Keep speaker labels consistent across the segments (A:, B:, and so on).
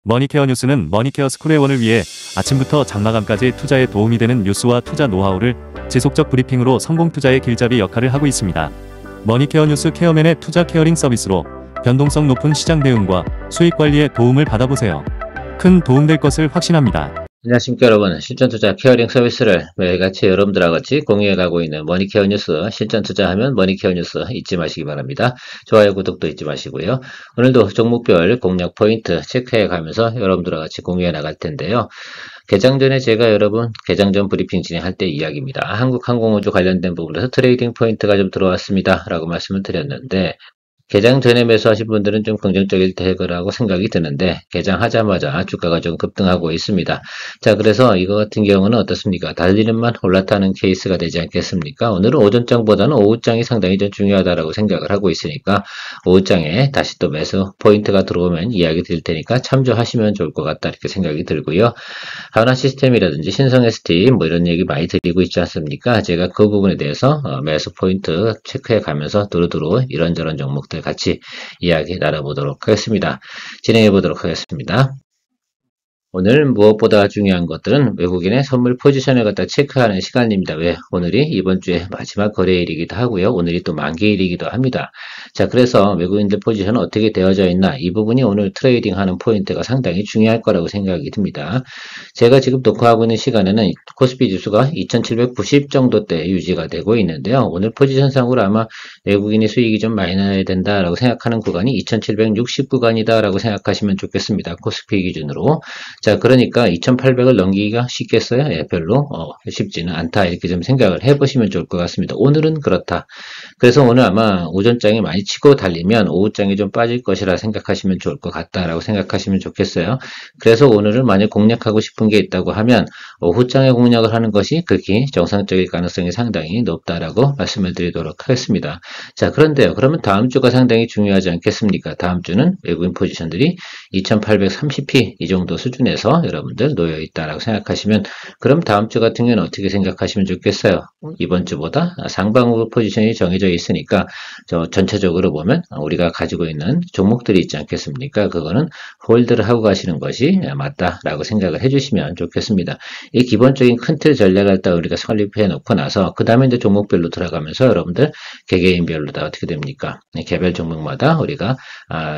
A: 머니케어 뉴스는 머니케어 스쿨회원을 위해 아침부터 장마감까지 투자에 도움이 되는 뉴스와 투자 노하우를 지속적 브리핑으로 성공 투자의 길잡이 역할을 하고 있습니다. 머니케어 뉴스 케어맨의 투자 케어링 서비스로 변동성 높은 시장 대응과 수익 관리에 도움을 받아보세요. 큰 도움될 것을 확신합니다.
B: 안녕하십니까 여러분. 실전투자 케어링 서비스를 매일같이 여러분들과 같이 공유해가고 있는 머니케어 뉴스, 실전투자하면 머니케어 뉴스 잊지 마시기 바랍니다. 좋아요, 구독도 잊지 마시고요. 오늘도 종목별 공략 포인트 체크해가면서 여러분들과 같이 공유해 나갈 텐데요. 개장 전에 제가 여러분 개장 전 브리핑 진행할 때 이야기입니다. 한국항공우주 관련된 부분에서 트레이딩 포인트가 좀 들어왔습니다 라고 말씀을 드렸는데, 개장 전에 매수하신 분들은 좀 긍정적일 거라고 생각이 드는데, 개장하자마자 주가가 좀 급등하고 있습니다. 자, 그래서 이거 같은 경우는 어떻습니까? 달리는만 올라타는 케이스가 되지 않겠습니까? 오늘은 오전장보다는 오후장이 상당히 좀 중요하다라고 생각을 하고 있으니까, 오후장에 다시 또 매수 포인트가 들어오면 이야기 드릴 테니까 참조하시면 좋을 것 같다 이렇게 생각이 들고요. 하나시스템이라든지 신성ST 뭐 이런 얘기 많이 드리고 있지 않습니까? 제가 그 부분에 대해서 매수 포인트 체크해 가면서 두루두루 이런저런 종목들 같이 이야기 나눠보도록 하겠습니다. 진행해 보도록 하겠습니다. 오늘 무엇보다 중요한 것들은 외국인의 선물 포지션을 갖다 체크하는 시간입니다. 왜? 오늘이 이번 주에 마지막 거래일이기도 하고요. 오늘이 또 만기일이기도 합니다. 자, 그래서 외국인들 포지션은 어떻게 되어져 있나, 이 부분이 오늘 트레이딩 하는 포인트가 상당히 중요할 거라고 생각이 듭니다. 제가 지금 녹화하고 있는 시간에는 코스피 지수가 2790 정도대 유지가 되고 있는데요. 오늘 포지션상으로 아마 외국인이 수익이 좀 많이 나야 된다라고 생각하는 구간이 2760 구간이다라고 생각하시면 좋겠습니다. 코스피 기준으로. 자, 그러니까 2800을 넘기기가 쉽겠어요? 예, 별로 쉽지는 않다 이렇게 좀 생각을 해보시면 좋을 것 같습니다. 오늘은 그렇다. 그래서 오늘 아마 오전장에 많이 치고 달리면 오후장에 좀 빠질 것이라 생각하시면 좋을 것 같다라고 생각하시면 좋겠어요. 그래서 오늘은 만약 공략하고 싶은 게 있다고 하면 오후장에 공략을 하는 것이 극히 정상적일 가능성이 상당히 높다라고 말씀을 드리도록 하겠습니다. 자, 그런데요. 그러면 다음 주가 상당히 중요하지 않겠습니까? 다음 주는 외국인 포지션들이 2830p 이 정도 수준에서 여러분들 놓여 있다라고 생각하시면, 그럼 다음 주 같은 경우는 어떻게 생각하시면 좋겠어요? 이번 주보다 상방으로 포지션이 정해져 있으니까 전체적으로 보면 우리가 가지고 있는 종목들이 있지 않겠습니까? 그거는 홀드를 하고 가시는 것이 맞다라고 생각을 해주시면 좋겠습니다. 이 기본적인 큰 틀 전략을 딱 우리가 설립해 놓고 나서 그 다음에 이제 종목별로 들어가면서 여러분들 개개인별로 다 어떻게 됩니까? 개별 종목마다 우리가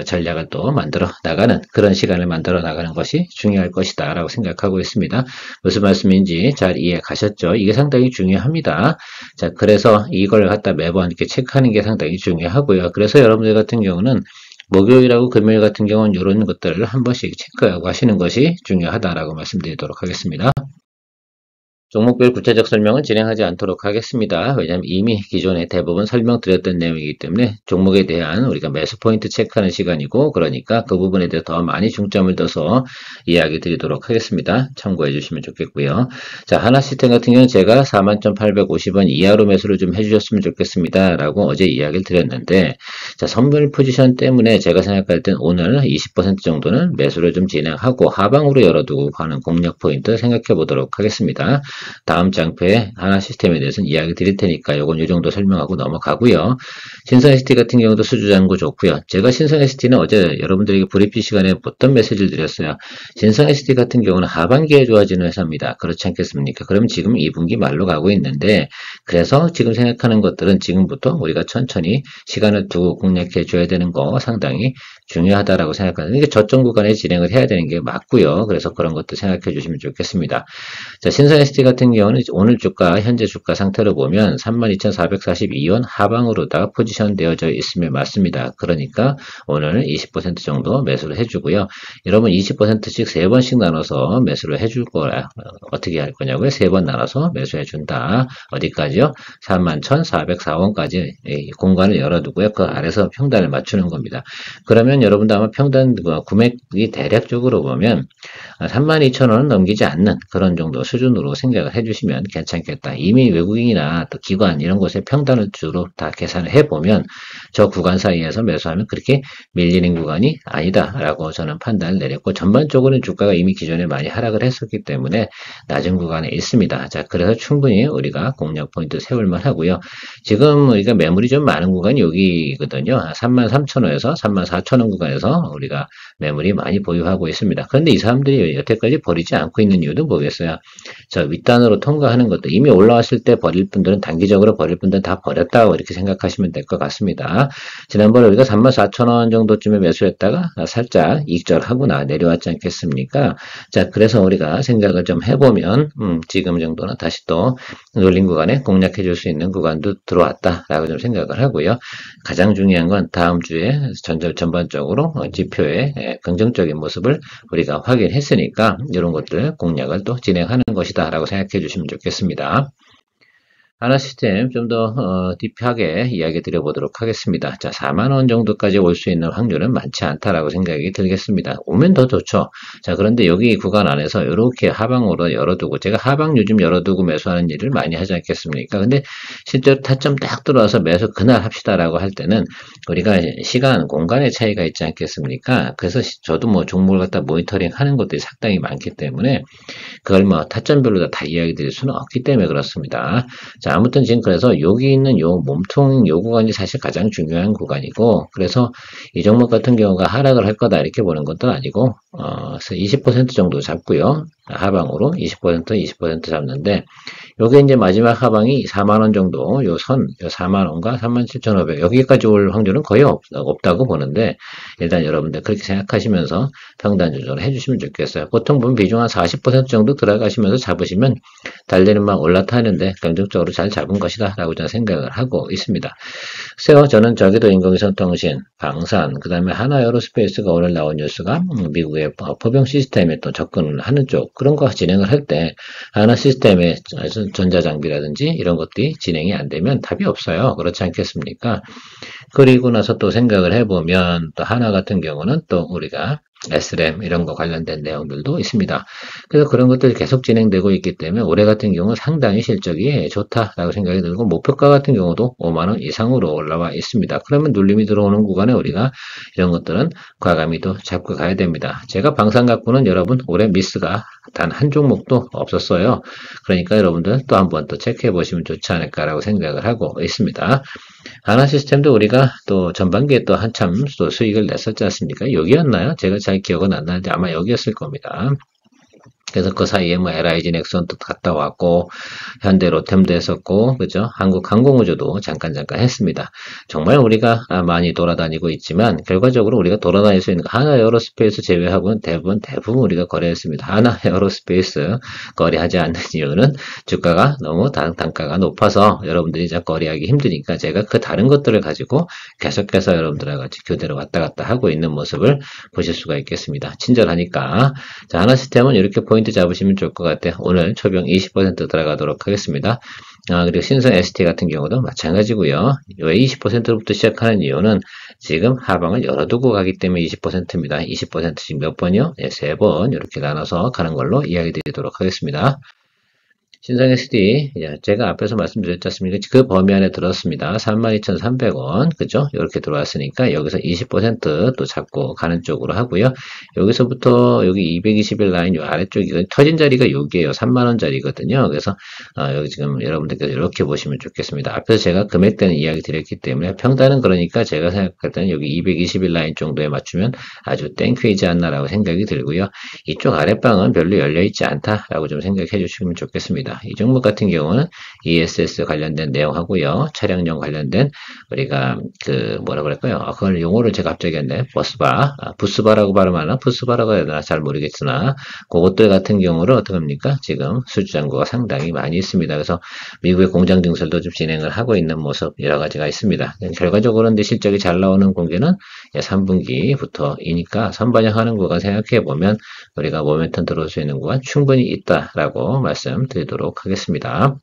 B: 전략을 또 만들어 나가는 그런 시간을 만들어 나가는 것이 중요할 것이다 라고 생각하고 있습니다. 무슨 말씀인지 잘 이해 가셨죠? 이게 상당히 중요합니다. 자, 그래서 이걸 갖다 매번 이렇게 체크하는 게 상당히 중요하고요. 그래서 여러분들 같은 경우는 목요일하고 금요일 같은 경우는 이런 것들을 한 번씩 체크하고 하시는 것이 중요하다라고 말씀드리도록 하겠습니다. 종목별 구체적 설명은 진행하지 않도록 하겠습니다. 왜냐하면 이미 기존에 대부분 설명드렸던 내용이기 때문에 종목에 대한 우리가 매수 포인트 체크하는 시간이고, 그러니까 그 부분에 대해서 더 많이 중점을 둬서 이야기 드리도록 하겠습니다. 참고해 주시면 좋겠고요. 자, 하나시스템 같은 경우는 제가 41,850원 이하로 매수를 좀 해주셨으면 좋겠습니다 라고 어제 이야기를 드렸는데, 자, 선물 포지션 때문에 제가 생각할 땐 오늘 20% 정도는 매수를 좀 진행하고 하방으로 열어두고 가는 공략 포인트 생각해 보도록 하겠습니다. 다음 장표에 하나시스템에 대해서는 이야기 드릴 테니까 요건 요 정도 설명하고 넘어가고요. 신성ST 같은 경우도 수주잔고 좋고요. 제가 신성ST는 어제 여러분들에게 브리핑 시간에 어떤 메시지를 드렸어요. 신성ST 같은 경우는 하반기에 좋아지는 회사입니다. 그렇지 않겠습니까? 그러면 지금 2분기 말로 가고 있는데, 그래서 지금 생각하는 것들은 지금부터 우리가 천천히 시간을 두고 공략해 줘야 되는 거 상당히 중요하다라고 생각하는데, 이게 저점 구간에 진행을 해야 되는 게 맞고요. 그래서 그런 것도 생각해 주시면 좋겠습니다. 자, 신성ST 같은 경우는 오늘 주가, 현재 주가 상태로 보면 32,442원 하방으로다가 포지션 되어져 있으면 맞습니다. 그러니까 오늘 20% 정도 매수를 해주고요. 여러분 20%씩 3번씩 나눠서 매수를 해줄 거라. 어떻게 할 거냐고요? 3번 나눠서 매수해 준다. 어디까지요? 31,404원까지 공간을 열어두고요. 그 아래서 평단을 맞추는 겁니다. 그러면 여러분도 아마 평단 금액이 대략적으로 보면 32,000원은 넘기지 않는 그런 정도 수준으로 생각 생각을 해주시면 괜찮겠다. 이미 외국인이나 또 기관 이런 곳에 평단을 주로 다 계산을 해보면 저 구간 사이에서 매수하면 그렇게 밀리는 구간이 아니다라고 저는 판단을 내렸고, 전반적으로는 주가가 이미 기존에 많이 하락을 했었기 때문에 낮은 구간에 있습니다. 자, 그래서 충분히 우리가 공략 포인트 세울만 하고요. 지금 우리가 매물이 좀 많은 구간이 여기거든요. 33,000원에서 34,000원 구간에서 우리가 매물이 많이 보유하고 있습니다. 그런데 이 사람들이 여태까지 버리지 않고 있는 이유도 뭐겠어요? 저 윗단으로 통과하는 것도 이미 올라왔을 때 버릴 분들은, 단기적으로 버릴 분들은 다 버렸다고 이렇게 생각하시면 될 것 같습니다. 지난번에 우리가 34,000원 정도쯤에 매수했다가 살짝 익절하거나 내려왔지 않겠습니까? 자, 그래서 우리가 생각을 좀 해보면 지금 정도는 다시 또 놀린 구간에 공략해 줄 수 있는 구간도 들어왔다라고 좀 생각을 하고요. 가장 중요한 건 다음 주에 전반적으로 지표의 긍정적인 모습을 우리가 확인했으니까 이런 것들 공략을 또 진행하는 것이다 라고 생각해 주시면 좋겠습니다. 하나시스템 좀 더 딥하게 이야기 드려보도록 하겠습니다. 자, 4만원 정도까지 올 수 있는 확률은 많지 않다라고 생각이 들겠습니다. 오면 더 좋죠. 자, 그런데 여기 구간 안에서 이렇게 하방으로 열어두고, 제가 하방 요즘 열어두고 매수하는 일을 많이 하지 않겠습니까? 근데 실제로 타점 딱 들어와서 매수 그날 합시다라고 할 때는 우리가 시간, 공간의 차이가 있지 않겠습니까? 그래서 저도 뭐 종목을 갖다 모니터링 하는 것들이 상당히 많기 때문에 그걸 뭐 타점별로 다 이야기 드릴 수는 없기 때문에 그렇습니다. 자, 아무튼 지금 그래서 여기 있는 요 몸통 요 구간이 사실 가장 중요한 구간이고, 그래서 이 종목 같은 경우가 하락을 할 거다 이렇게 보는 것도 아니고, 20% 정도 잡고요. 하방으로 20% 잡는데, 요게 이제 마지막 하방이 4만원 정도, 요 4만원과 37,500, 여기까지 올 확률은 거의 없다고 보는데, 일단 여러분들 그렇게 생각하시면서 평단 조절을 해주시면 좋겠어요. 보통 보면 비중 한 40% 정도 들어가시면서 잡으시면 달리는 막 올라타는데 긍정적으로 잘 잡은 것이다 라고 저는 생각을 하고 있습니다. 글쎄요, 저는 저기도 인공위성통신, 방산, 그 다음에 하나에어로스페이스가 오늘 나온 뉴스가 미국의 포병 시스템에 또 접근을 하는 쪽, 그런 거 진행을 할 때 하나 시스템의 전자장비라든지 이런 것들이 진행이 안 되면 답이 없어요. 그렇지 않겠습니까? 그리고 나서 또 생각을 해보면 또 하나 같은 경우는 또 우리가 SRAM 이런 거 관련된 내용들도 있습니다. 그래서 그런 것들이 계속 진행되고 있기 때문에 올해 같은 경우는 상당히 실적이 좋다라고 생각이 들고, 목표가 같은 경우도 5만원 이상으로 올라와 있습니다. 그러면 눌림이 들어오는 구간에 우리가 이런 것들은 과감히 또 잡고 가야 됩니다. 제가 방산 갖고는 여러분 올해 미스가 단 한 종목도 없었어요. 그러니까 여러분들 또 한번 또 체크해 보시면 좋지 않을까라고 생각을 하고 있습니다. 하나시스템도 우리가 또 전반기에 또 한참 또 수익을 냈었지 않습니까? 여기였나요? 제가 잘 기억은 안 나는데 아마 여기였을 겁니다. 그래서 그 사이에 뭐 LIG 넥슨도 갔다 왔고, 현대 로템도 했었고, 그죠? 한국 항공우주도 잠깐 했습니다. 정말 우리가 많이 돌아다니고 있지만, 결과적으로 우리가 돌아다닐 수 있는 하나 에어로스페이스 제외하고는 대부분 우리가 거래했습니다. 하나 에어로스페이스 거래하지 않는 이유는 주가가 너무 단가가 높아서 여러분들이 이제 거래하기 힘드니까 제가 그 다른 것들을 가지고 계속해서 여러분들과 같이 교대로 왔다 갔다 하고 있는 모습을 보실 수가 있겠습니다. 친절하니까. 자, 하나시스템은 이렇게 포인트 잡으시면 좋을 것 같아요. 오늘 초병 20% 들어가도록 하겠습니다. 그리고 신성 ST 같은 경우도 마찬가지고요. 왜 20%부터 시작하는 이유는 지금 하방을 열어두고 가기 때문에 20%입니다. 20% 지금 몇 번이요? 네, 3번 이렇게 나눠서 가는 걸로 이야기 드리도록 하겠습니다. 신성 SD, 제가 앞에서 말씀드렸지 않습니까? 그 범위 안에 들었습니다. 32,300원, 그죠? 이렇게 들어왔으니까 여기서 20%또 잡고 가는 쪽으로 하고요. 여기서부터 여기 220일 라인 요 아래쪽이 터진 자리가 여기에요. 3만원짜리거든요. 그래서 여기 지금 여러분들께서 이렇게 보시면 좋겠습니다. 앞에서 제가 금액대는 이야기 드렸기 때문에 평단은 그러니까 제가 생각할 때는 여기 220일 라인 정도에 맞추면 아주 땡큐이지 않나라고 생각이 들고요. 이쪽 아랫방은 별로 열려있지 않다라고 좀 생각해 주시면 좋겠습니다. 이 종목 같은 경우는 ESS 관련된 내용하고요. 차량용 관련된 우리가 뭐라 그럴까요? 그걸 용어를 제가 갑자기 했네. 부스바라고 발음하나? 부스바라고 해야 되나? 잘 모르겠으나 그것들 같은 경우는 어떻게 합니까? 지금 수주잔고가 상당히 많이 있습니다. 그래서 미국의 공장 증설도 좀 진행을 하고 있는 모습 여러 가지가 있습니다. 결과적으로 근데 실적이 잘 나오는 공개는 3분기부터이니까 선반영하는 구간 생각해 보면 우리가 모멘텀 들어올 수 있는 구간 충분히 있다라고 말씀드리도록 하겠습니다.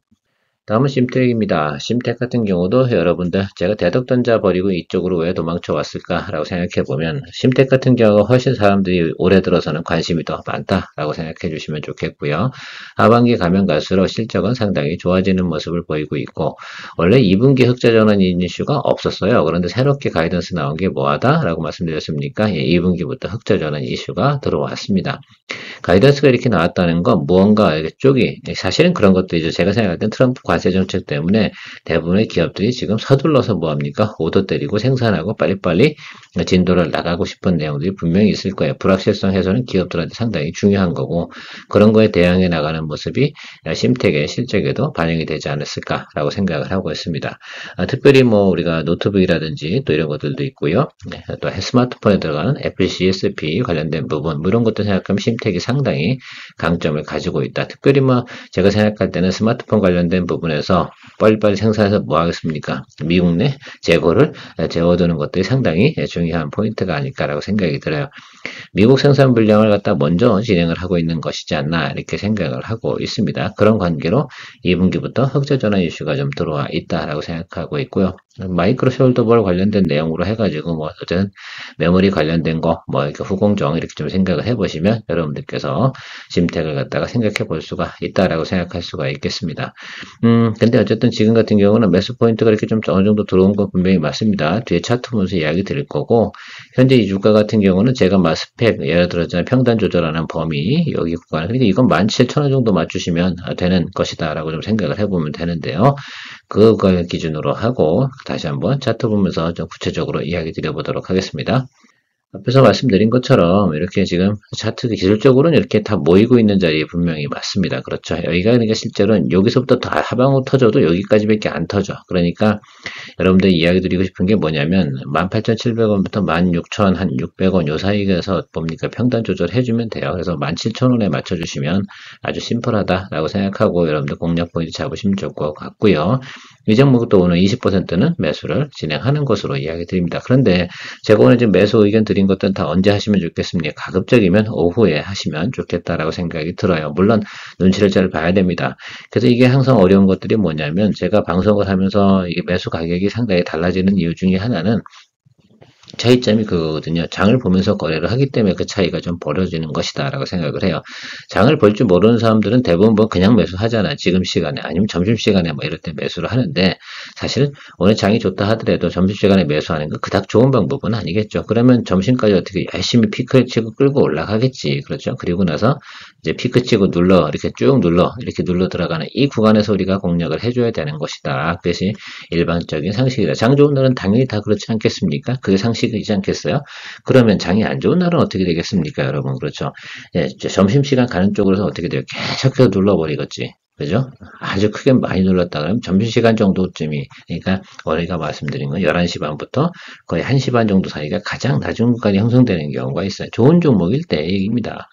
B: 다음은 심택입니다. 심택 같은 경우도 여러분들 제가 대덕 던져버리고 이쪽으로 왜 도망쳐 왔을까라고 생각해보면 심택 같은 경우가 훨씬 사람들이 올해 들어서는 관심이 더 많다라고 생각해 주시면 좋겠고요. 하반기 가면 갈수록 실적은 상당히 좋아지는 모습을 보이고 있고 원래 2분기 흑자 전환 이슈가 없었어요. 그런데 새롭게 가이던스 나온 게 뭐하다라고 말씀드렸습니까? 예, 2분기부터 흑자 전환 이슈가 들어왔습니다. 가이던스가 이렇게 나왔다는 건 무언가 쪽이 사실은 그런 것들이죠. 제가 생각할 땐 트럼프 관세 정책 때문에 대부분의 기업들이 지금 서둘러서 뭐합니까? 오더 때리고 생산하고 빨리빨리 진도를 나가고 싶은 내용들이 분명히 있을 거예요. 불확실성 해소는 기업들한테 상당히 중요한 거고 그런 거에 대응해 나가는 모습이 심택의 실적에도 반영이 되지 않았을까라고 생각을 하고 있습니다. 특별히 뭐 우리가 노트북이라든지 또 이런 것들도 있고요. 또 스마트폰에 들어가는 애플 CSP 관련된 부분 뭐 이런 것도 생각하면 심택이 상당히 강점을 가지고 있다. 특별히 뭐 제가 생각할 때는 스마트폰 관련된 부분에서 빨리빨리 생산해서 뭐 하겠습니까? 미국 내 재고를 재워두는 것들이 상당히 중요한 포인트가 아닐까라고 생각이 들어요. 미국 생산 물량을 갖다 먼저 진행을 하고 있는 것이지 않나 이렇게 생각을 하고 있습니다. 그런 관계로 2분기부터 흑자 전환 이슈가 좀 들어와 있다라고 생각하고 있고요. 마이크로 숄더볼 관련된 내용으로 해가지고 뭐 어쨌든 메모리 관련된 거 뭐 이렇게 후공정 이렇게 좀 생각을 해보시면 여러분들께서 심택을 갖다가 생각해 볼 수가 있다라고 생각할 수가 있겠습니다. 근데 어쨌든 지금 같은 경우는 매수 포인트가 이렇게 좀 어느 정도 들어온 건 분명히 맞습니다. 뒤에 차트 보면서 이야기 드릴 거고 현재 이 주가 같은 경우는 제가 스펙 예를 들었잖아요. 평단 조절하는 범위 여기 구간 그러니까 이건 17,000원 정도 맞추시면 되는 것이다라고 좀 생각을 해보면 되는데요. 그걸 기준으로 하고 다시 한번 차트 보면서 좀 구체적으로 이야기 드려보도록 하겠습니다. 앞에서 말씀드린 것처럼 이렇게 지금 차트 기술적으로는 이렇게 다 모이고 있는 자리에 분명히 맞습니다. 그렇죠. 여기가 그러니까 실제로는 여기서부터 다 하방으로 터져도 여기까지밖에 안 터져. 그러니까 여러분들 이야기 드리고 싶은 게 뭐냐면 18,700원부터 16,600원 요 사이에서 뭡니까 평단 조절해주면 돼요. 그래서 17,000원에 맞춰주시면 아주 심플하다라고 생각하고 여러분들 공략 포인트 잡으시면 좋을 것 같고요. 이 종목도 오늘 20%는 매수를 진행하는 것으로 이야기 드립니다. 그런데 제가 오늘 지금 매수 의견 드린 것들은 다 언제 하시면 좋겠습니까? 가급적이면 오후에 하시면 좋겠다라고 생각이 들어요. 물론 눈치를 잘 봐야 됩니다. 그래서 이게 항상 어려운 것들이 뭐냐면 제가 방송을 하면서 이 매수 가격이 상당히 달라지는 이유 중에 하나는 차이점이 그거거든요. 장을 보면서 거래를 하기 때문에 그 차이가 좀 벌어지는 것이다 라고 생각을 해요. 장을 볼 줄 모르는 사람들은 대부분 뭐 그냥 매수하잖아요. 지금 시간에 아니면 점심시간에 뭐 이럴 때 매수를 하는데 사실 오늘 장이 좋다 하더라도 점심시간에 매수하는 건 그닥 좋은 방법은 아니겠죠. 그러면 점심까지 어떻게 열심히 피크를 치고 끌고 올라가겠지. 그렇죠. 그리고 나서 이제 피크 치고 눌러 이렇게 쭉 눌러 이렇게 눌러 들어가는 이 구간에서 우리가 공략을 해줘야 되는 것이다. 그것이 일반적인 상식이다. 장 좋은 날은 당연히 다 그렇지 않겠습니까? 그게 상식이지 않겠어요? 그러면 장이 안 좋은 날은 어떻게 되겠습니까, 여러분? 그렇죠. 예, 점심시간 가는 쪽으로서 어떻게 돼요? 계속해서 눌러버리겠지. 그죠? 아주 크게 많이 눌렀다 그러면 점심시간 정도쯤이, 그러니까 우리가 말씀드린 건 11시 반부터 거의 1시 반 정도 사이가 가장 낮은 구간이 형성되는 경우가 있어요. 좋은 종목일 때 얘기입니다.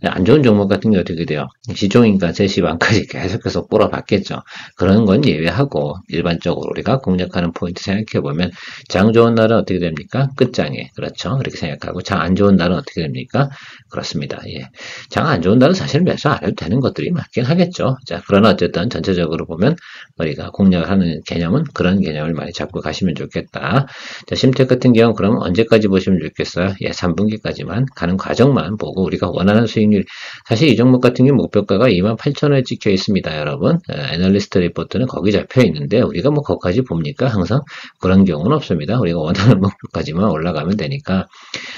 B: 안 좋은 종목 같은 게 어떻게 돼요? 시종인가 3시 반까지 계속해서 꼬라박겠죠. 그런 건 예외하고 일반적으로 우리가 공략하는 포인트 생각해보면 장 좋은 날은 어떻게 됩니까? 끝장에. 그렇죠. 그렇게 생각하고 장 안 좋은 날은 어떻게 됩니까? 그렇습니다. 예. 장 안 좋은 날은 사실 매수 안 해도 되는 것들이 맞긴 하겠죠. 자, 그러나 어쨌든 전체적으로 보면 우리가 공략을 하는 개념은 그런 개념을 많이 잡고 가시면 좋겠다. 자, 심택 같은 경우는 그럼 언제까지 보시면 좋겠어요? 예, 3분기까지만 가는 과정만 보고 우리가 원하는 수익률 사실 이 종목 같은 경우 목표가가 28,000원에 찍혀 있습니다, 여러분. 애널리스트 리포트는 거기 잡혀 있는데 우리가 뭐 거기까지 봅니까? 항상 그런 경우는 없습니다. 우리가 원하는 목표까지만 올라가면 되니까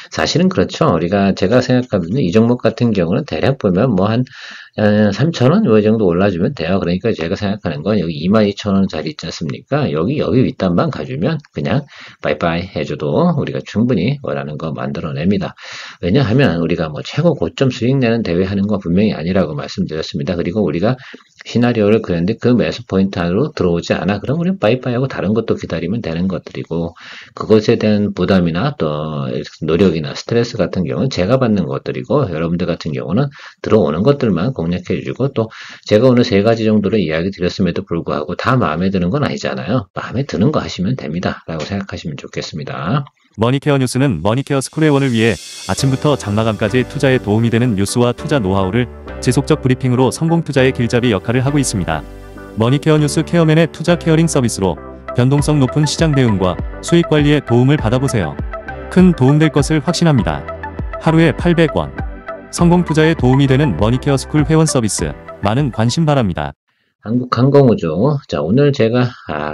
B: 사실은 그렇죠. 우리가 제가 생각하면 이 종목 같은 경우는 대략 보면 뭐 한 3,000원 이 정도 올라주면 돼요. 그러니까 제가 생각하는 건 여기 22,000원짜리 있지 않습니까? 여기 윗단만 가주면 그냥 바이바이 해줘도 우리가 충분히 원하는 거 만들어냅니다. 왜냐하면 우리가 뭐 최고 고점 수익 내는 대회 하는 건 분명히 아니라고 말씀드렸습니다. 그리고 우리가 시나리오를 그렸는데 그 매수 포인트 안으로 들어오지 않아. 그럼 우리는 빠이빠이하고 다른 것도 기다리면 되는 것들이고 그것에 대한 부담이나 또 노력이나 스트레스 같은 경우는 제가 받는 것들이고 여러분들 같은 경우는 들어오는 것들만 공략해 주고 또 제가 오늘 3가지 정도로 이야기 드렸음에도 불구하고 다 마음에 드는 건 아니잖아요. 마음에 드는 거 하시면 됩니다. 라고 생각하시면 좋겠습니다.
A: 머니케어 뉴스는 머니케어 스쿨회원을 위해 아침부터 장마감까지 투자에 도움이 되는 뉴스와 투자 노하우를 지속적 브리핑으로 성공 투자의 길잡이 역할을 하고 있습니다. 머니케어 뉴스 케어맨의 투자 케어링 서비스로 변동성 높은 시장 대응과 수익 관리에 도움을 받아보세요. 큰 도움될 것을 확신합니다. 하루에 800원. 성공 투자에 도움이 되는 머니케어 스쿨 회원 서비스. 많은 관심 바랍니다.
B: 한국항공우주. 자, 오늘 제가,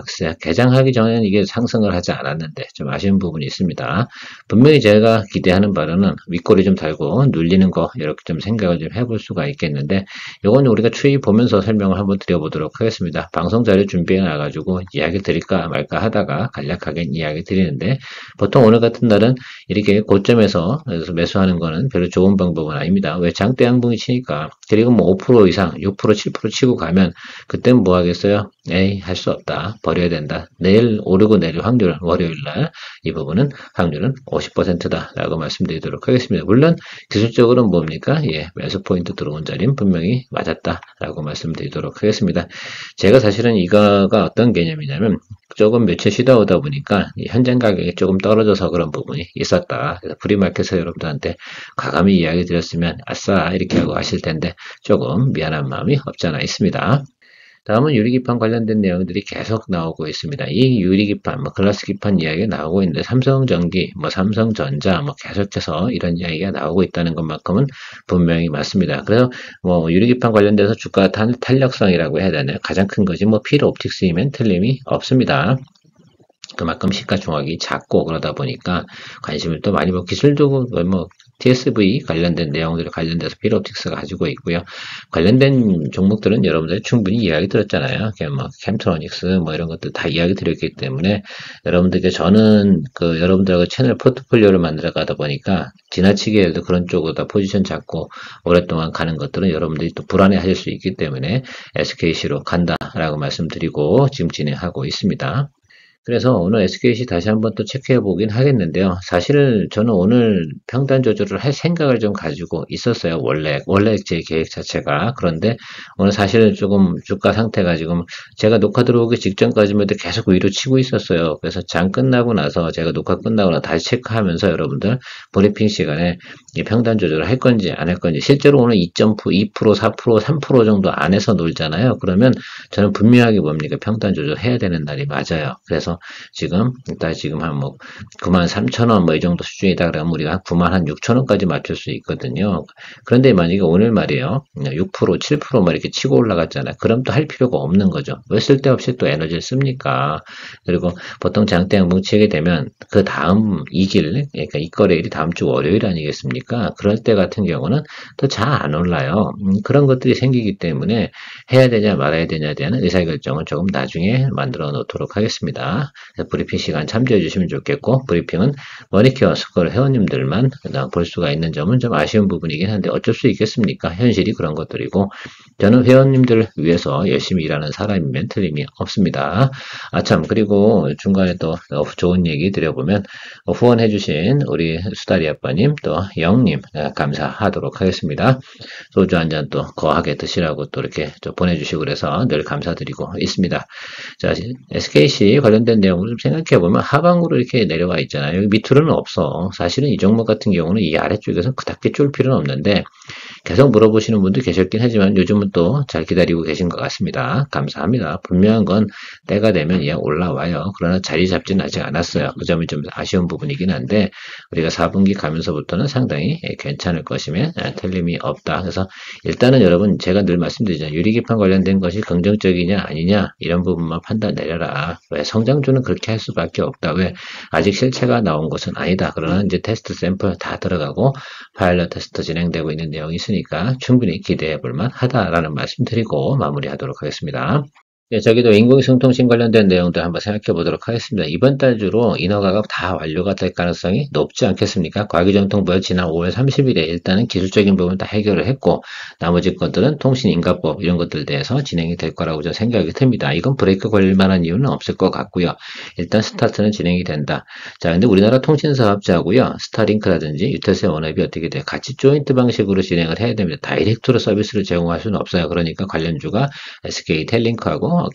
B: 글쎄, 개장하기 전에는 이게 상승을 하지 않았는데, 좀 아쉬운 부분이 있습니다. 분명히 제가 기대하는 바로는 윗꼬리 좀 달고 눌리는 거, 이렇게 좀 생각을 좀 해볼 수가 있겠는데, 요거는 우리가 추이 보면서 설명을 한번 드려보도록 하겠습니다. 방송 자료 준비해 놔가지고 이야기 드릴까 말까 하다가 간략하게 이야기 드리는데, 보통 오늘 같은 날은 이렇게 고점에서 매수하는 거는 별로 좋은 방법은 아닙니다. 왜 장대 양봉이 치니까, 그리고 뭐 5% 이상, 6%, 7% 치고 가면, 그땐 뭐 하겠어요? 에이, 할 수 없다. 버려야 된다. 내일 오르고 내릴 확률, 월요일날 이 부분은 확률은 50%다 라고 말씀드리도록 하겠습니다. 물론 기술적으로는 뭡니까? 예, 매수 포인트 들어온 자리는 분명히 맞았다 라고 말씀드리도록 하겠습니다. 제가 사실은 이거가 어떤 개념이냐면 조금 며칠 쉬다 오다 보니까 현장 가격이 조금 떨어져서 그런 부분이 있었다. 그래서 프리마켓에서 여러분들한테 과감히 이야기 드렸으면 아싸 이렇게 하고 하실 텐데 조금 미안한 마음이 없지 않아 있습니다. 다음은 유리기판 관련된 내용들이 계속 나오고 있습니다. 이 유리기판, 글라스 기판 이야기가 나오고 있는데 삼성전기, 삼성전자, 계속해서 이런 이야기가 나오고 있다는 것만큼은 분명히 맞습니다. 그래서 유리기판 관련돼서 주가 탄력성이라고 해야 되나요? 가장 큰 것이 필옵틱스이면 틀림이 없습니다. 그만큼 시가총액이 작고 그러다 보니까 관심을 또 많이 기술적으로 TSV 관련된 내용들이 관련돼서 필옵틱스가 가지고 있고요. 관련된 종목들은 여러분들이 충분히 이야기 들었잖아요. 캠트로닉스 이런 것들 다 이야기 드렸기 때문에 여러분들께 저는 여러분들하고 채널 포트폴리오를 만들어 가다 보니까 지나치게 그런 쪽으로 다 포지션 잡고 오랫동안 가는 것들은 여러분들이 또 불안해 하실 수 있기 때문에 SKC로 간다라고 말씀드리고 지금 진행하고 있습니다. 그래서 오늘 SKC 다시 한번 또 체크해 보긴 하겠는데요. 사실 저는 오늘 평단 조절을 할 생각을 좀 가지고 있었어요. 원래 제 계획 자체가. 그런데 오늘 사실 조금 주가 상태가 지금 제가 녹화 들어오기 직전까지만 해도 계속 위로 치고 있었어요. 그래서 장 끝나고 나서 제가 녹화 끝나고 나서 다시 체크하면서 여러분들 브리핑 시간에 이 평단 조절을 할 건지 안 할 건지 실제로 오늘 2%, 2%, 4%, 3% 정도 안에서 놀잖아요. 그러면 저는 분명하게 평단 조절 해야 되는 날이 맞아요. 그래서 지금 한 93,000원 이 정도 수준이다 그러면 우리가 한 96,000원까지 맞출 수 있거든요. 그런데 만약에 오늘 말이에요. 6%, 7% 이렇게 치고 올라갔잖아요. 그럼 또 할 필요가 없는 거죠. 왜 쓸데없이 또 에너지를 씁니까? 그리고 보통 장대 양봉 치게 되면 그 다음 그러니까 이 거래일이 다음 주 월요일 아니겠습니까? 그럴 때 같은 경우는 또 잘 안 올라요. 그런 것들이 생기기 때문에 해야 되냐 말아야 되냐에 대한 의사결정은 조금 나중에 만들어 놓도록 하겠습니다. 브리핑 시간 참조해 주시면 좋겠고 브리핑은 머니케어 스쿨 회원님들만 볼 수가 있는 점은 좀 아쉬운 부분이긴 한데 어쩔 수 있겠습니까? 현실이 그런 것들이고 저는 회원님들을 위해서 열심히 일하는 사람이면 틀림이 없습니다. 참 그리고 중간에 또 좋은 얘기 드려보면 후원해 주신 우리 수다리 아빠님 또 영님 감사하도록 하겠습니다. 소주 한 잔 또 거하게 드시라고 또 이렇게 보내주시고 그래서 늘 감사드리고 있습니다. 자, SKC 관련된 내용을 좀 생각해보면 하방으로 이렇게 내려와 있잖아요. 여기 밑으로는 없어. 사실은 이 종목 같은 경우는 이 아래쪽에서 그닥게 쫄 필요는 없는데 계속 물어보시는 분도 계셨긴 하지만 요즘은 또 잘 기다리고 계신 것 같습니다. 감사합니다. 분명한 건 때가 되면 올라와요. 그러나 자리 잡지는 아직 않았어요. 그 점이 좀 아쉬운 부분이긴 한데 우리가 4분기 가면서부터는 상당히 괜찮을 것이면 틀림이 없다. 그래서 일단은 여러분 제가 늘 말씀드리잖아요. 유리기판 관련된 것이 긍정적이냐 아니냐 이런 부분만 판단 내려라. 왜 성장주는 그렇게 할 수밖에 없다. 왜 아직 실체가 나온 것은 아니다. 그러나 이제 테스트 샘플 다 들어가고 파일럿 테스트 진행되고 있는 내용이 있으니까 충분히 기대해 볼 만하다라는 말씀드리고 마무리하도록 하겠습니다. 저기도 인공위성통신 관련된 내용들 한번 생각해 보도록 하겠습니다. 이번 달 주로 인허가가 다 완료가 될 가능성이 높지 않겠습니까? 과기정통부가 지난 5월 30일에 일단은 기술적인 부분 다 해결을 했고 나머지 것들은 통신인가법 이런 것들 대해서 진행이 될 거라고 저는 생각이 듭니다. 이건 브레이크 걸릴 만한 이유는 없을 것 같고요. 일단 스타트는 진행이 된다. 자, 근데 우리나라 통신사업자하고요. 스타링크라든지 유텔셀 원업이 어떻게 돼요? 같이 조인트 방식으로 진행을 해야 됩니다. 다이렉트로 서비스를 제공할 수는 없어요. 그러니까 관련주가 SK 텔링크하고 아니고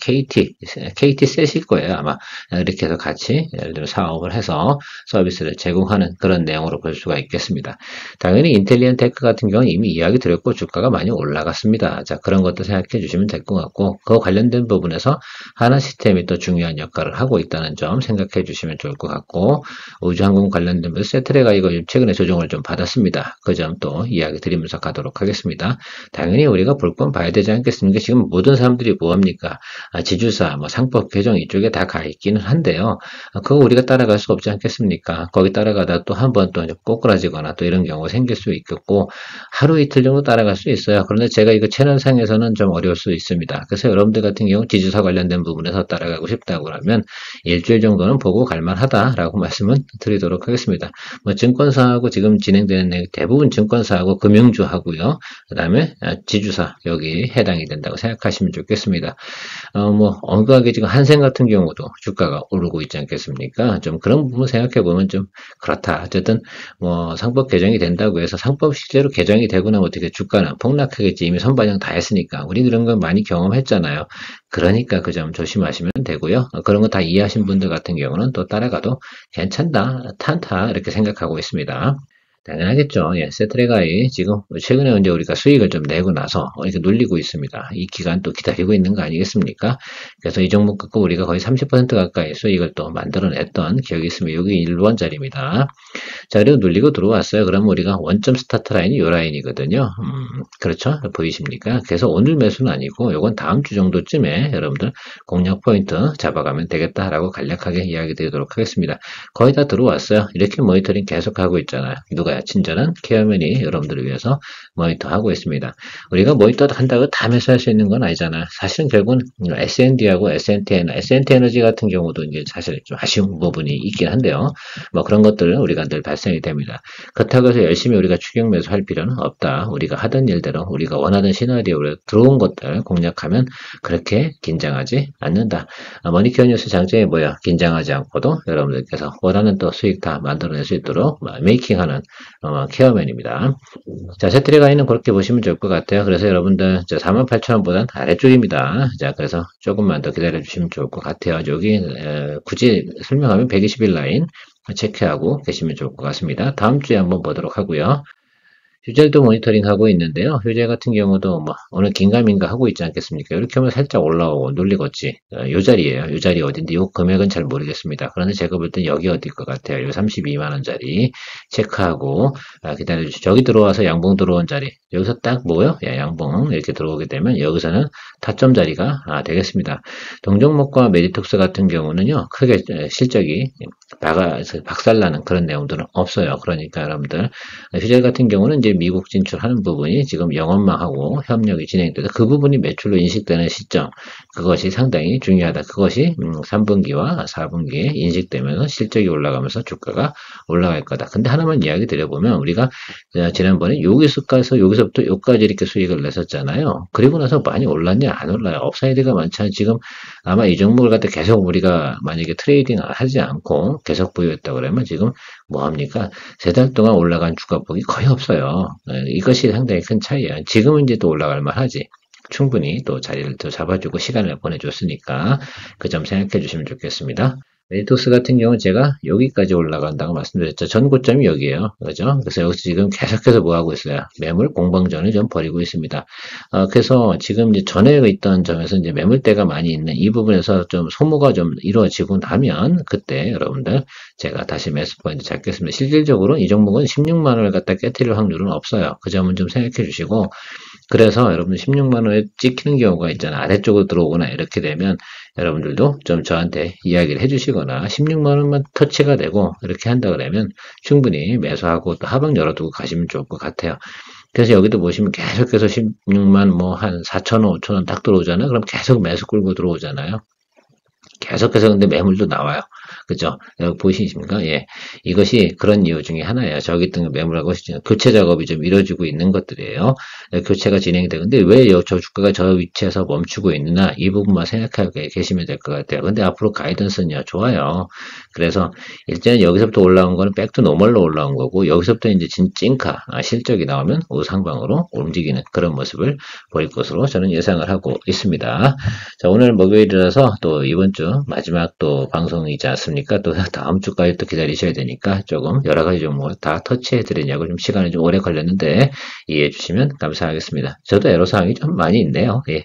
B: KT 셋일 거예요 아마. 이렇게 해서 같이 예를 들어 사업을 해서 서비스를 제공하는 그런 내용으로 볼 수가 있겠습니다. 당연히 인텔리언 테크 같은 경우는 이미 이야기 드렸고 주가가 많이 올라갔습니다. 자, 그런 것도 생각해 주시면 될 것 같고 그 관련된 부분에서 하나 시스템이 또 중요한 역할을 하고 있다는 점 생각해 주시면 좋을 것 같고, 우주항공 관련된 부분 세트레가 이거 최근에 조정을 좀 받았습니다. 그 점 또 이야기 드리면서 가도록 하겠습니다. 당연히 우리가 볼 건 봐야 되지 않겠습니까? 지금 모든 사람들이 뭐합니까? 지주사, 상법 개정 이쪽에 다 가 있기는 한데요. 그거 우리가 따라갈 수 없지 않겠습니까? 거기 따라가다 또 한 번 또 꼬꾸라지거나 또 이런 경우가 생길 수 있겠고, 하루 이틀 정도 따라갈 수 있어요. 그런데 제가 이거 채널상에서는 좀 어려울 수 있습니다. 그래서 여러분들 같은 경우 지주사 관련된 부분에서 따라가고 싶다고 하면 일주일 정도는 보고 갈만하다라고 말씀을 드리도록 하겠습니다. 증권사하고 지금 진행되는 대부분 증권사하고 금융주하고요. 그 다음에 지주사 여기 해당이 된다고 생각하시면 좋겠습니다. 언급하게 지금 한생 같은 경우도 주가가 오르고 있지 않겠습니까? 좀 그런 부분 생각해 보면 좀 그렇다. 어쨌든 상법 개정이 된다고 해서 상법 실제로 개정이 되고 나면 어떻게 주가는 폭락하겠지. 이미 선반영 다 했으니까. 우리 그런 거 많이 경험했잖아요. 그러니까 그 점 조심하시면 되고요. 그런 거 다 이해하신 분들 같은 경우는 또 따라가도 괜찮다, 탄타 이렇게 생각하고 있습니다. 당연하겠죠. 예, 세트레가이 지금 최근에 이제 우리가 수익을 좀 내고 나서 이렇게 눌리고 있습니다. 이 기간 또 기다리고 있는 거 아니겠습니까? 그래서 이 종목 갖고 우리가 거의 30% 가까이 수익을 또 만들어냈던 기억이 있습니다. 여기 1원짜리입니다. 자, 그리고 눌리고 들어왔어요. 그럼 우리가 원점 스타트 라인이 요 라인이거든요. 그렇죠? 보이십니까? 그래서 오늘 매수는 아니고 요건 다음 주 정도쯤에 여러분들 공략 포인트 잡아가면 되겠다라고 간략하게 이야기 드리도록 하겠습니다. 거의 다 들어왔어요. 이렇게 모니터링 계속하고 있잖아요. 누가요? 친절한 케어맨이 여러분들을 위해서 모니터하고 있습니다. 우리가 모니터 한다고 다 매수할 수 있는 건 아니잖아요. 사실은 결국은 S&D하고 S&T 에너지 같은 경우도 이제 사실 좀 아쉬운 부분이 있긴 한데요. 그런 것들은 우리가 늘 발생이 됩니다. 그렇다고 해서 열심히 우리가 추격 매수할 필요는 없다. 우리가 하던 일대로 우리가 원하던 시나리오로 들어온 것들 공략하면 그렇게 긴장하지 않는다. 머니케어 뉴스 장점이 뭐야? 긴장하지 않고도 여러분들께서 원하는 또 수익 다 만들어낼 수 있도록 메이킹하는 케어맨입니다. 자, 세트리가이는 그렇게 보시면 좋을 것 같아요. 그래서 여러분들 48,000원보다는 아래쪽입니다. 자, 그래서 조금만 더 기다려 주시면 좋을 것 같아요. 여기 굳이 설명하면 120일 라인 체크하고 계시면 좋을 것 같습니다. 다음 주에 한번 보도록 하고요. 휴젤도 모니터링하고 있는데요. 휴젤 같은 경우도 오늘 긴가민가 하고 있지 않겠습니까? 이렇게 하면 살짝 올라오고 눌리겠지. 요 자리예요. 요 자리 어딘데 요 금액은 잘 모르겠습니다. 그런데 제가 볼 땐 여기 어딜 것 같아요. 요 32만원짜리 체크하고 기다려주시죠. 저기 들어와서 양봉 들어온 자리. 여기서 딱 뭐요? 양봉 이렇게 들어오게 되면 여기서는 타점 자리가 되겠습니다. 동종목과 메디톡스 같은 경우는요. 크게 실적이 박살나는 그런 내용들은 없어요. 그러니까 여러분들 휴젤 같은 경우는 이제 미국 진출하는 부분이 지금 영업망하고 협력이 진행돼서 그 부분이 매출로 인식되는 시점, 그것이 상당히 중요하다. 그것이 3분기와 4분기에 인식되면서 실적이 올라가면서 주가가 올라갈 거다. 근데 하나만 이야기 드려보면 우리가 지난번에 여기서부터 여기까지 이렇게 수익을 냈었잖아요. 그리고 나서 많이 올랐냐? 안 올라요. 업사이드가 많잖아요. 지금 아마 이 종목을 갖다 계속 우리가 만약에 트레이딩 하지 않고 계속 보유했다 그러면 지금 뭐합니까? 3달 동안 올라간 주가폭이 거의 없어요. 이것이 상당히 큰 차이예요. 지금은 이제 또 올라갈 만하지. 충분히 또 자리를 또 잡아주고 시간을 보내줬으니까 그 점 생각해 주시면 좋겠습니다. 메디톡스 같은 경우는 제가 여기까지 올라간다고 말씀드렸죠. 전 고점이 여기에요. 그죠? 그래서 여기서 지금 계속해서 뭐 하고 있어요? 매물 공방전을 좀 벌이고 있습니다. 그래서 지금 이제 전에 있던 점에서 이제 매물대가 많이 있는 이 부분에서 좀 소모가 좀 이루어지고 나면 그때 여러분들 제가 다시 매수 포인트 잡겠습니다. 실질적으로 이 종목은 16만원을 갖다 깨트릴 확률은 없어요. 그 점은 좀 생각해 주시고, 그래서 여러분 16만원에 찍히는 경우가 있잖아요. 아래쪽으로 들어오거나 이렇게 되면 여러분들도 좀 저한테 이야기를 해주시거나 16만원만 터치가 되고 이렇게 한다 그러면 충분히 매수하고 또 하방 열어두고 가시면 좋을 것 같아요. 그래서 여기도 보시면 계속해서 16만 한 4,000원, 5,000원 딱 들어오잖아요. 그럼 계속 매수 끌고 들어오잖아요. 계속해서 근데 매물도 나와요. 그죠? 여기 보이십니까? 예. 이것이 그런 이유 중에 하나예요. 저기 등급 매물하고 교체 작업이 좀 이루어지고 있는 것들이에요. 교체가 진행되는데 왜 저 주가가 저 위치에서 멈추고 있느냐, 이 부분만 생각하고 계시면 될 것 같아요. 근데 앞으로 가이던스는요, 좋아요. 그래서 일단 여기서부터 올라온 거는 백투 노멀로 올라온 거고, 여기서부터 이제 찐카 실적이 나오면 우상방으로 움직이는 그런 모습을 보일 것으로 저는 예상을 하고 있습니다. 자, 오늘 목요일이라서 또 이번 주 마지막 또 방송이지 않습니까? 또 다음 주까지 또 기다리셔야 되니까 조금 여러 가지 종목을 다 터치해 드리냐고 좀 시간이 좀 오래 걸렸는데 이해해 주시면 감사하겠습니다. 저도 애로사항이 좀 많이 있네요. 예.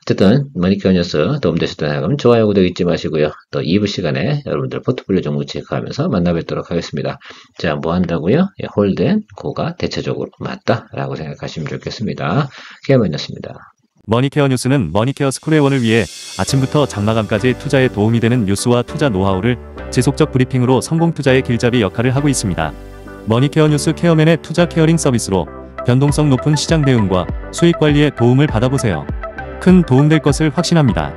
B: 어쨌든 머니케어 뉴스 도움되셨다면 하면 좋아요, 구독 잊지 마시고요. 또 2부 시간에 여러분들 포트폴리오 종목 체크하면서 만나뵙도록 하겠습니다. 자, 뭐 한다고요? 예, 홀덴 고가 대체적으로 맞다라고 생각하시면 좋겠습니다. 케어맨이었습니다.
A: 머니케어 뉴스는 머니케어 스쿨의 원을 위해 아침부터 장마감까지 투자에 도움이 되는 뉴스와 투자 노하우를 지속적 브리핑으로 성공 투자의 길잡이 역할을 하고 있습니다. 머니케어 뉴스 케어맨의 투자 케어링 서비스로 변동성 높은 시장 대응과 수익 관리에 도움을 받아보세요. 큰 도움될 것을 확신합니다.